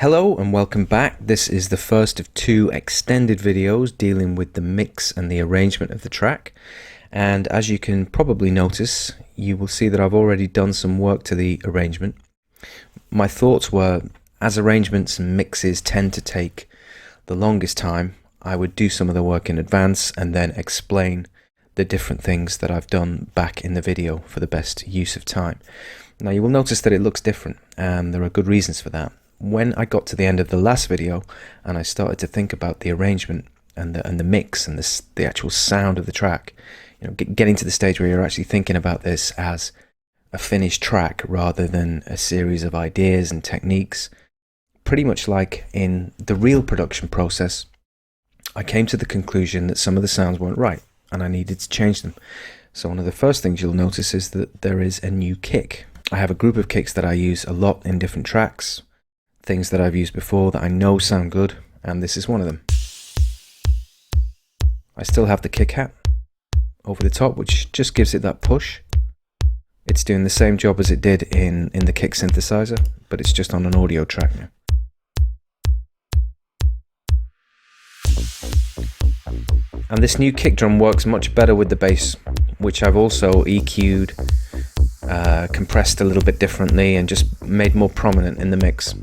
Hello and welcome back. This is the first of two extended videos dealing with the mix and the arrangement of the track. And as you can probably notice, you will see that I've already done some work to the arrangement. My thoughts were, as arrangements and mixes tend to take the longest time, I would do some of the work in advance and then explain the different things that I've done back in the video for the best use of time. Now you will notice that it looks different, and there are good reasons for that. When I got to the end of the last video and I started to think about the arrangement and the mix and the actual sound of the track, getting to the stage where you're actually thinking about this as a finished track rather than a series of ideas and techniques, pretty much like in the real production process, I came to the conclusion that some of the sounds weren't right and I needed to change them. So one of the first things you'll notice is that there is a new kick. I have a group of kicks that I use a lot in different tracks, things that I've used before that I know sound good, and this is one of them. I still have the kick hat over the top, which just gives it that push. It's doing the same job as it did in the kick synthesizer, but it's just on an audio track now. And this new kick drum works much better with the bass, which I've also EQ'd, compressed a little bit differently and just made more prominent in the mix.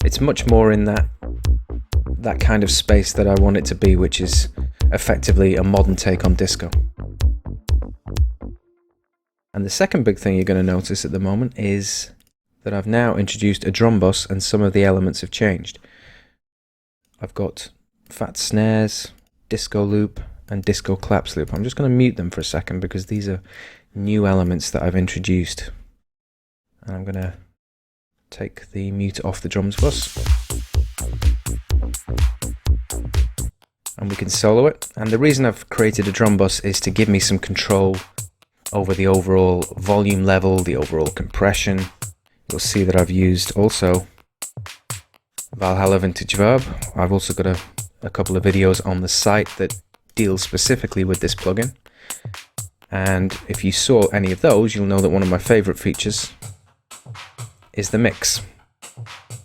It's much more in that kind of space that I want it to be, which is effectively a modern take on disco. And the second big thing you're going to notice at the moment is that I've now introduced a drum bus and some of the elements have changed. I've got fat snares, disco loop and disco claps loop. I'm just going to mute them for a second because these are new elements that I've introduced. And I'm going to take the mute off the drums bus. And we can solo it. And the reason I've created a drum bus is to give me some control over the overall volume level, the overall compression. You'll see that I've used also Valhalla Vintage Verb. I've also got a couple of videos on the site that deal specifically with this plugin. And if you saw any of those, you'll know that one of my favorite features is the mix,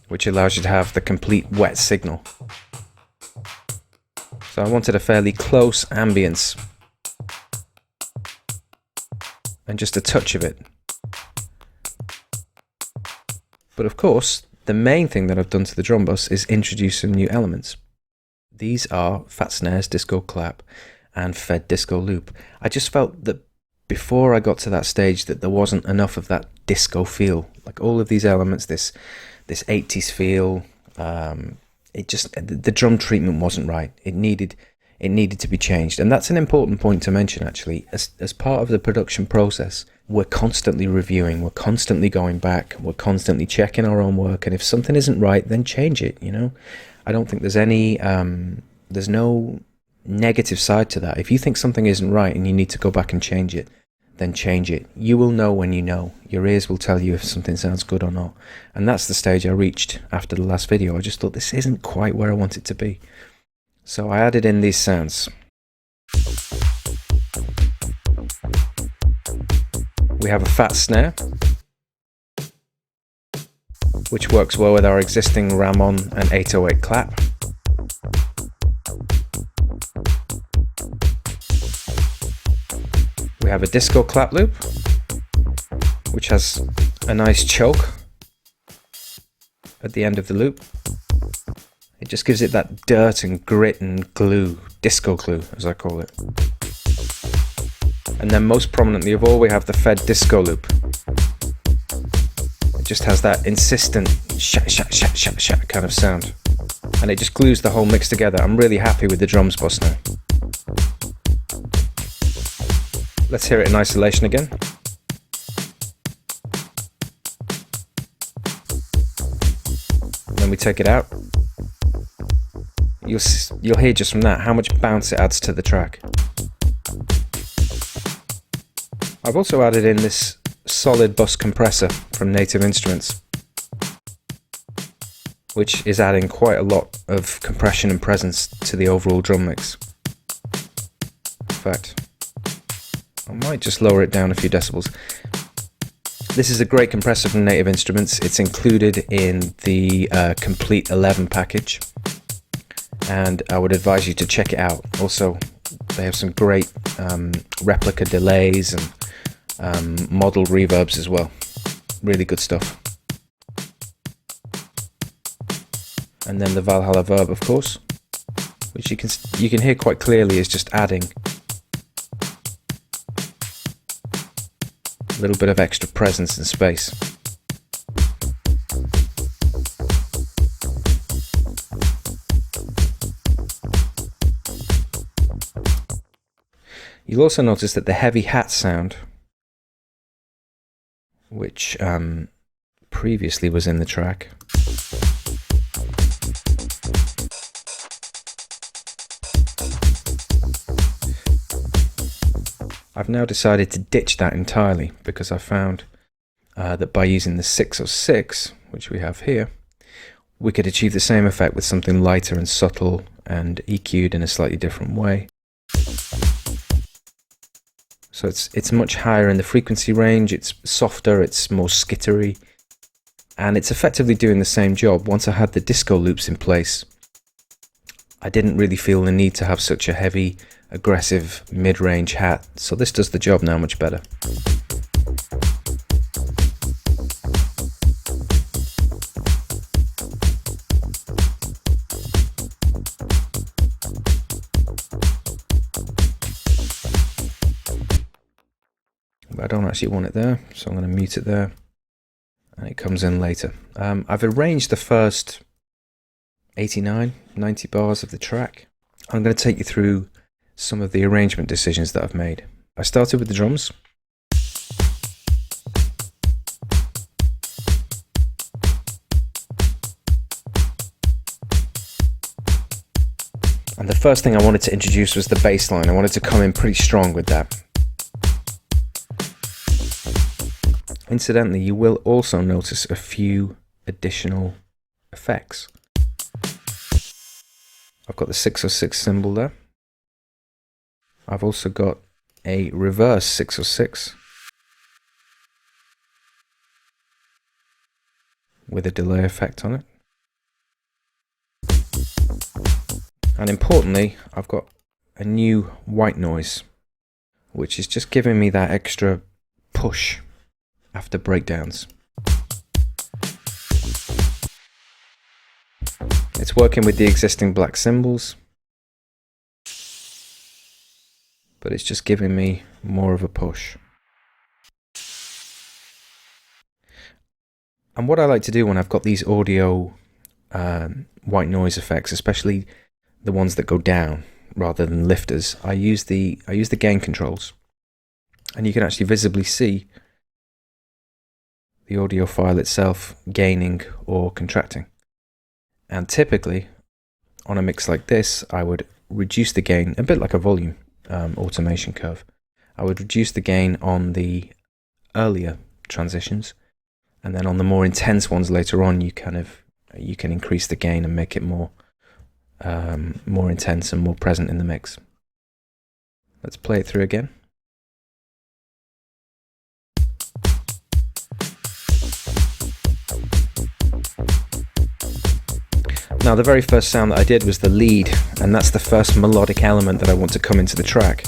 which allows you to have the complete wet signal. So I wanted a fairly close ambience and just a touch of it. But of course, the main thing that I've done to the drum bus is introduce some new elements. These are fat snares, disco clap, and fed disco loop. I just felt that before I got to that stage that there wasn't enough of that disco feel. Like all of these elements, this 80s feel, the drum treatment wasn't right. It needed to be changed. And that's an important point to mention actually. As part of the production process, we're constantly reviewing, we're constantly going back, we're constantly checking our own work, and if something isn't right, then change it, I don't think there's there's no negative side to that. If you think something isn't right and you need to go back and change it, then change it. You will know when you know. Your ears will tell you if something sounds good or not. And that's the stage I reached after the last video. I just thought this isn't quite where I want it to be. So I added in these sounds. We have a fat snare, which works well with our existing Ramon and 808 clap. We have a disco clap loop, which has a nice choke at the end of the loop. It just gives it that dirt and grit and glue, disco glue as I call it. And then most prominently of all, we have the fed disco loop. It just has that insistent shat shat shat shat shat kind of sound. And it just glues the whole mix together. I'm really happy with the drums bus now. Let's hear it in isolation again. Then we take it out. You'll hear just from that how much bounce it adds to the track. I've also added in this solid bus compressor from Native Instruments, which is adding quite a lot of compression and presence to the overall drum mix. In fact, I might just lower it down a few decibels. This is a great compressor from Native Instruments. It's included in the Complete 11 package, and I would advise you to check it out. Also, they have some great replica delays and model reverbs as well. Really good stuff. And then the Valhalla Verb, of course, which you can hear quite clearly is just adding a little bit of extra presence and space. You'll also notice that the heavy hat sound, which previously was in the track, I've now decided to ditch that entirely, because I found that by using the 606, which we have here, we could achieve the same effect with something lighter and subtle and EQ'd in a slightly different way. So it's much higher in the frequency range, it's softer, it's more skittery, and it's effectively doing the same job. Once I had the disco loops in place, I didn't really feel the need to have such a heavy, aggressive mid-range hat, so this does the job now much better. But I don't actually want it there, so I'm going to mute it there, and it comes in later. I've arranged the first 89, 90 bars of the track. I'm going to take you through some of the arrangement decisions that I've made. I started with the drums. And the first thing I wanted to introduce was the bass line. I wanted to come in pretty strong with that. Incidentally, you will also notice a few additional effects. I've got the 606 cymbal there. I've also got a reverse 606 with a delay effect on it. And importantly, I've got a new white noise, which is just giving me that extra push after breakdowns. It's working with the existing black cymbals, but it's just giving me more of a push. And what I like to do when I've got these audio white noise effects, especially the ones that go down rather than lifters, I use the gain controls, and you can actually visibly see the audio file itself gaining or contracting. And typically on a mix like this, I would reduce the gain, a bit like a volume automation curve. I would reduce the gain on the earlier transitions, and then on the more intense ones later on, you can increase the gain and make it more intense and more present in the mix. Let's play it through again. Now, the very first sound that I did was the lead, and that's the first melodic element that I want to come into the track.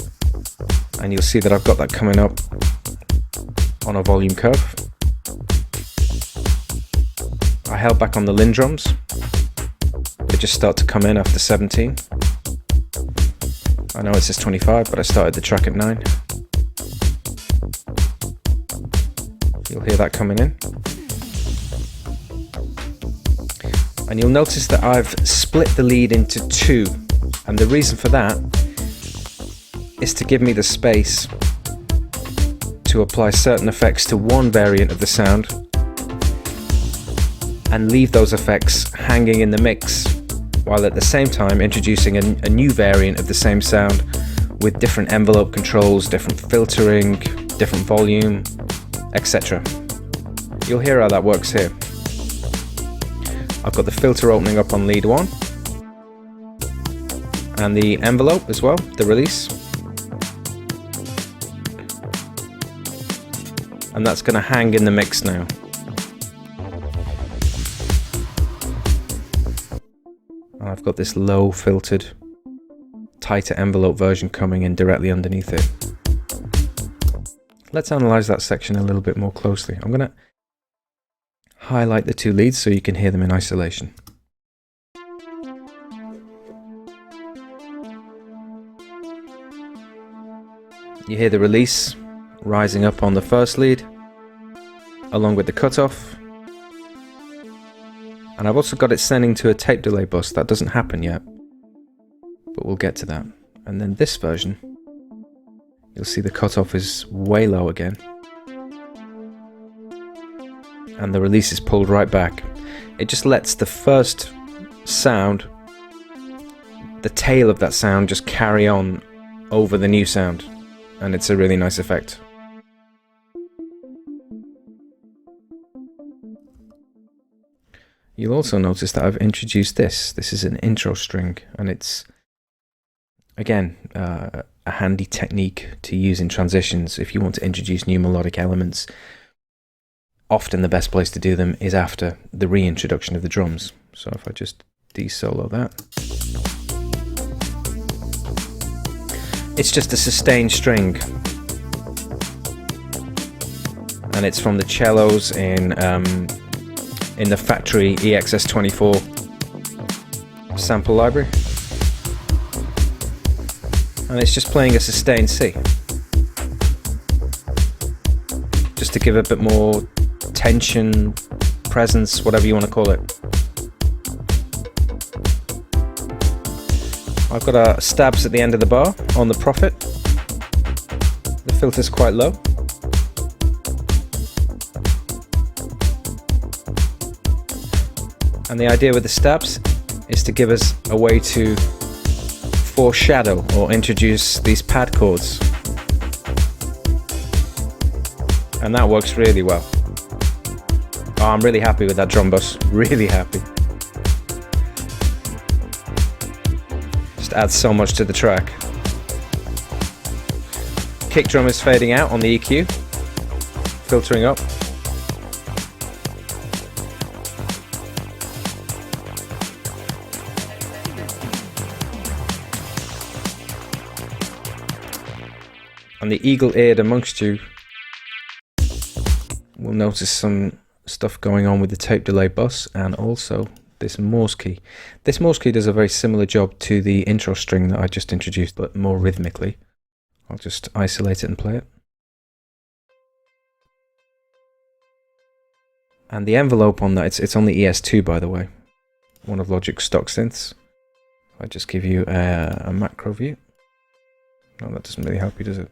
And you'll see that I've got that coming up on a volume curve. I held back on the Linn drums. They just start to come in after 17. I know it says 25, but I started the track at 9. You'll hear that coming in. And you'll notice that I've split the lead into 2, and the reason for that is to give me the space to apply certain effects to one variant of the sound and leave those effects hanging in the mix, while at the same time introducing a new variant of the same sound with different envelope controls, different filtering, different volume, etc. You'll hear how that works here. I've got the filter opening up on lead 1 and the envelope as well, the release. and that's going to hang in the mix now. And I've got this low filtered, tighter envelope version coming in directly underneath it. Let's analyze that section a little bit more closely. I'm going to highlight the two leads so you can hear them in isolation. You hear the release rising up on the first lead, along with the cutoff. And I've also got it sending to a tape delay bus. That doesn't happen yet, but we'll get to that. And then this version, you'll see the cutoff is way low again. And the release is pulled right back. It just lets the first sound, the tail of that sound, just carry on over the new sound. And it's a really nice effect. You'll also notice that I've introduced this. This is an intro string, and it's, again, a handy technique to use in transitions if you want to introduce new melodic elements. Often the best place to do them is after the reintroduction of the drums. So if I just de-solo that. It's just a sustained string, and it's from the cellos in the factory EXS24 sample library, and it's just playing a sustained C, just to give a bit more tension, presence, whatever you want to call it. I've got stabs at the end of the bar on the Prophet. The filter's quite low. And the idea with the stabs is to give us a way to foreshadow or introduce these pad chords. And that works really well. Oh, I'm really happy with that drum bus, really happy. Adds so much to the track. Kick drum is fading out on the EQ, filtering up. And the eagle-eared amongst you will notice some stuff going on with the tape delay bus, and also this Morse key. This Morse key does a very similar job to the intro string that I just introduced, but more rhythmically. I'll just isolate it and play it. And the envelope on that, it's on the ES2, by the way, one of Logic's stock synths. I'll just give you a macro view. No, that doesn't really help you, does it?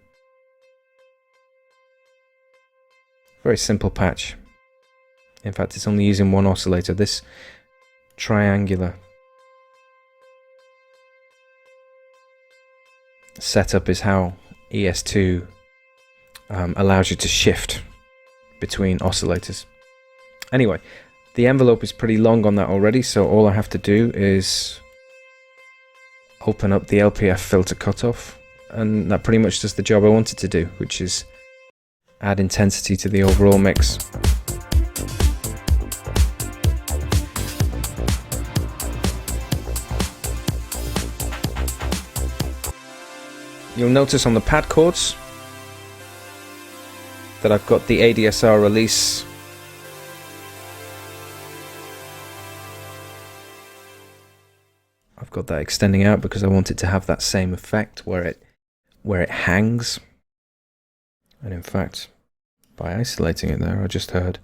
Very simple patch. In fact, it's only using one oscillator. This triangular setup is how ES2 allows you to shift between oscillators. Anyway, the envelope is pretty long on that already, so all I have to do is open up the LPF filter cutoff, and that pretty much does the job I wanted to do, which is add intensity to the overall mix. You'll notice on the pad chords that I've got the ADSR release I've got that extending out because I want it to have that same effect where it hangs. And in fact, by isolating it there, I just heard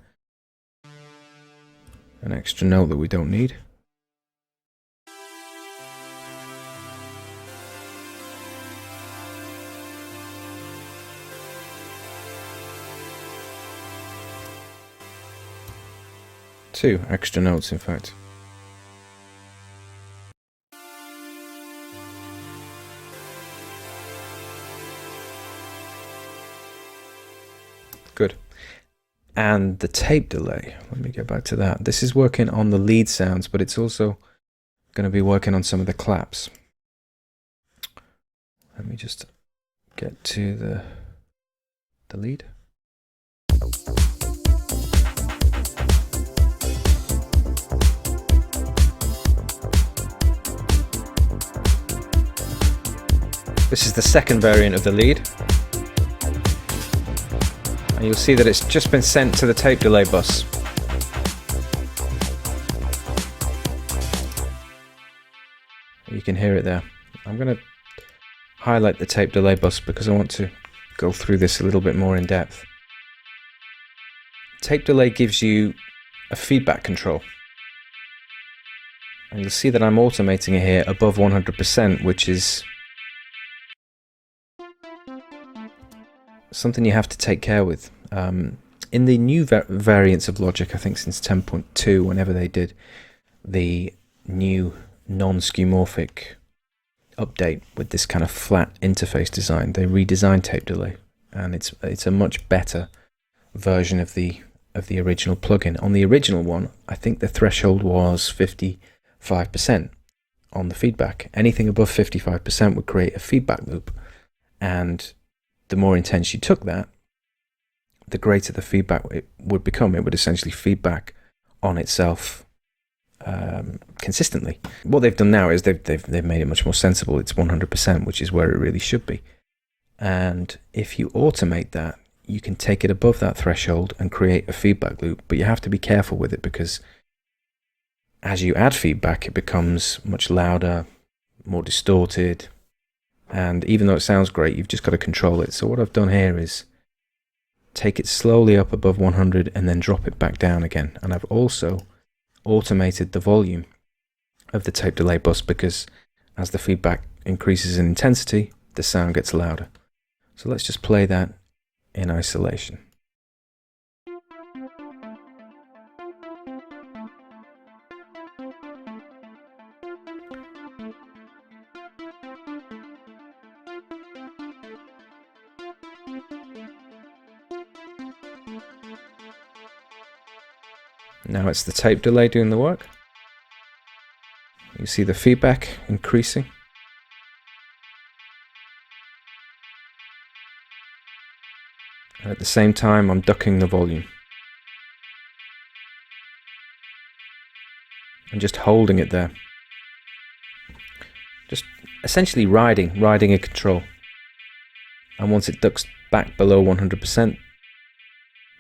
an extra note that we don't need. Two extra notes, in fact. Good. And the tape delay, let me get back to that. This is working on the lead sounds, but it's also going to be working on some of the claps. Let me just get to the lead. This is the second variant of the lead. And you'll see that it's just been sent to the tape delay bus. You can hear it there. I'm going to highlight the tape delay bus because I want to go through this a little bit more in depth. Tape delay gives you a feedback control. And you'll see that I'm automating it here above 100%, which is something you have to take care with. In the new variants of Logic, I think since 10.2, whenever they did the new non-skeuomorphic update with this kind of flat interface design, they redesigned tape delay, and it's a much better version of the original plugin. On the original one, I think the threshold was 55% on the feedback. Anything above 55% would create a feedback loop, and the more intense you took that, the greater the feedback it would become. It would essentially feedback on itself consistently. What they've done now is they've made it much more sensible. It's 100%, which is where it really should be. And if you automate that, you can take it above that threshold and create a feedback loop. But you have to be careful with it, because as you add feedback, it becomes much louder, more distorted. And even though it sounds great, you've just got to control it. So what I've done here is take it slowly up above 100 and then drop it back down again. And I've also automated the volume of the tape delay bus, because as the feedback increases in intensity, the sound gets louder. So let's just play that in isolation. Now it's the tape delay doing the work. You see the feedback increasing. And at the same time, I'm ducking the volume. And just holding it there. Just essentially riding a control. And once it ducks back below 100%,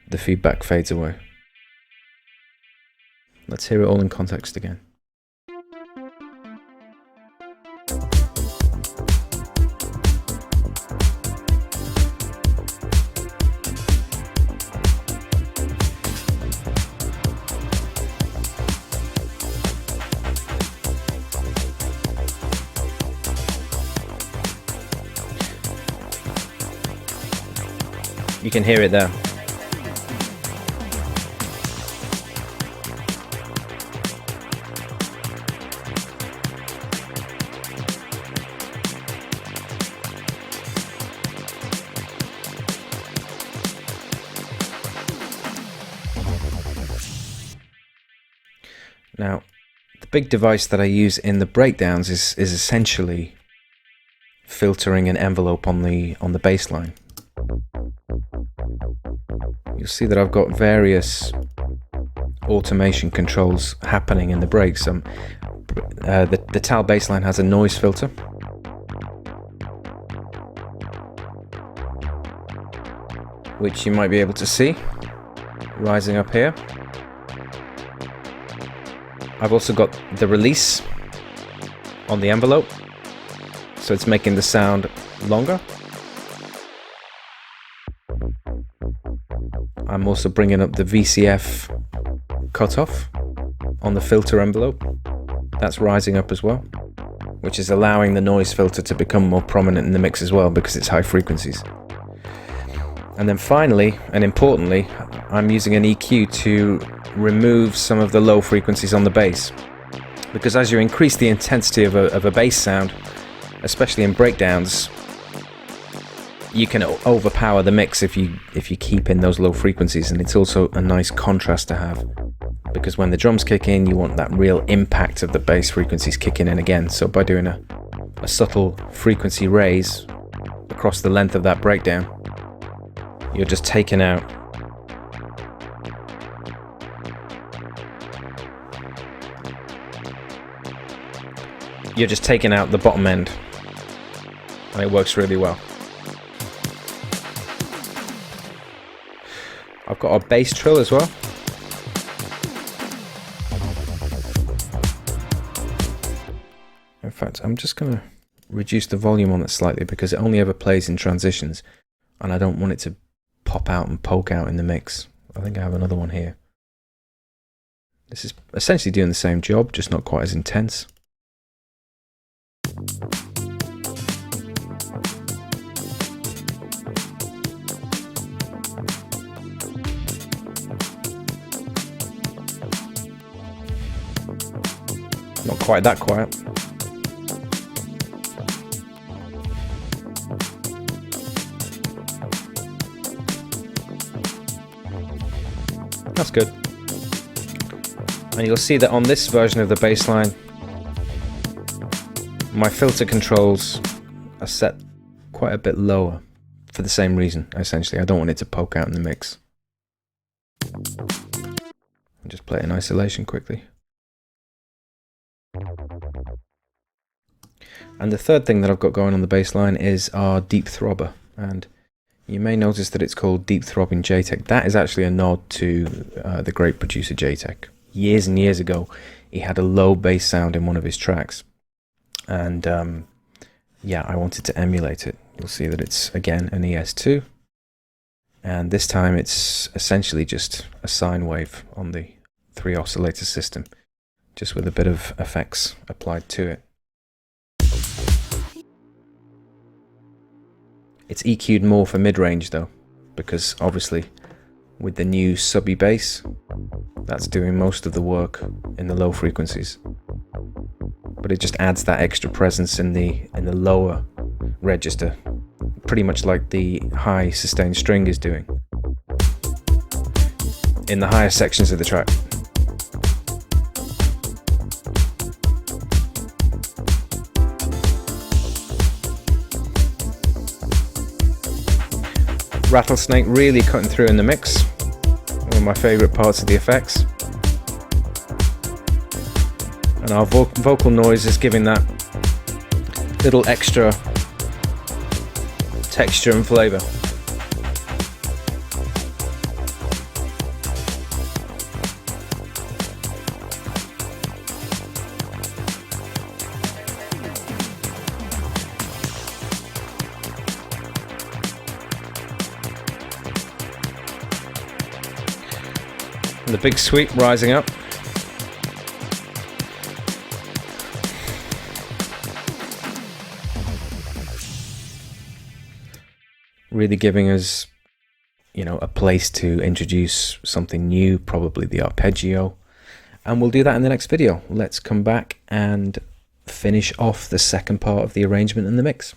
the feedback fades away. Let's hear it all in context again. You can hear it there. Now, the big device that I use in the breakdowns is essentially filtering an envelope on the bass line. You'll see that I've got various automation controls happening in the breaks. The Tal bassline has a noise filter, which you might be able to see rising up here. I've also got the release on the envelope, so it's making the sound longer. I'm also bringing up the VCF cutoff on the filter envelope. That's rising up as well, which is allowing the noise filter to become more prominent in the mix as well, because it's high frequencies. And then finally, and importantly, I'm using an EQ to remove some of the low frequencies on the bass, because as you increase the intensity of a bass sound, especially in breakdowns, you can overpower the mix if you keep in those low frequencies. And it's also a nice contrast to have, because when the drums kick in, you want that real impact of the bass frequencies kicking in again. So by doing a subtle frequency raise across the length of that breakdown, you're just taking out you're just taking out the bottom end, and it works really well. I've got a bass trill as well. In fact, I'm just going to reduce the volume on it slightly because it only ever plays in transitions, and I don't want it to pop out and poke out in the mix. I think I have another one here. This is essentially doing the same job, just not quite as intense. Not quite that quiet. That's good. And you'll see that on this version of the bass line, my filter controls are set quite a bit lower for the same reason, essentially. I don't want it to poke out in the mix. I'll just play it in isolation quickly. And the third thing that I've got going on the bass line is our deep throbber. And you may notice that it's called Deep Throbbing JTech. That is actually a nod to the great producer JTech. Years and years ago, he had a low bass sound in one of his tracks. And yeah, I wanted to emulate it. You'll see that it's, again, an ES2. And this time it's essentially just a sine wave on the 3 oscillator system, just with a bit of effects applied to it. It's EQ'd more for mid-range though, because obviously with the new subby bass, that's doing most of the work in the low frequencies. But it just adds that extra presence in the lower register, pretty much like the high sustained string is doing in the higher sections of the track. Rattlesnake really cutting through in the mix. One of my favourite parts of the effects. And our vocal noise is giving that little extra texture and flavour. The big sweep rising up. Really giving us, you know, a place to introduce something new, probably the arpeggio. And we'll do that in the next video. Let's come back and finish off the second part of the arrangement and the mix.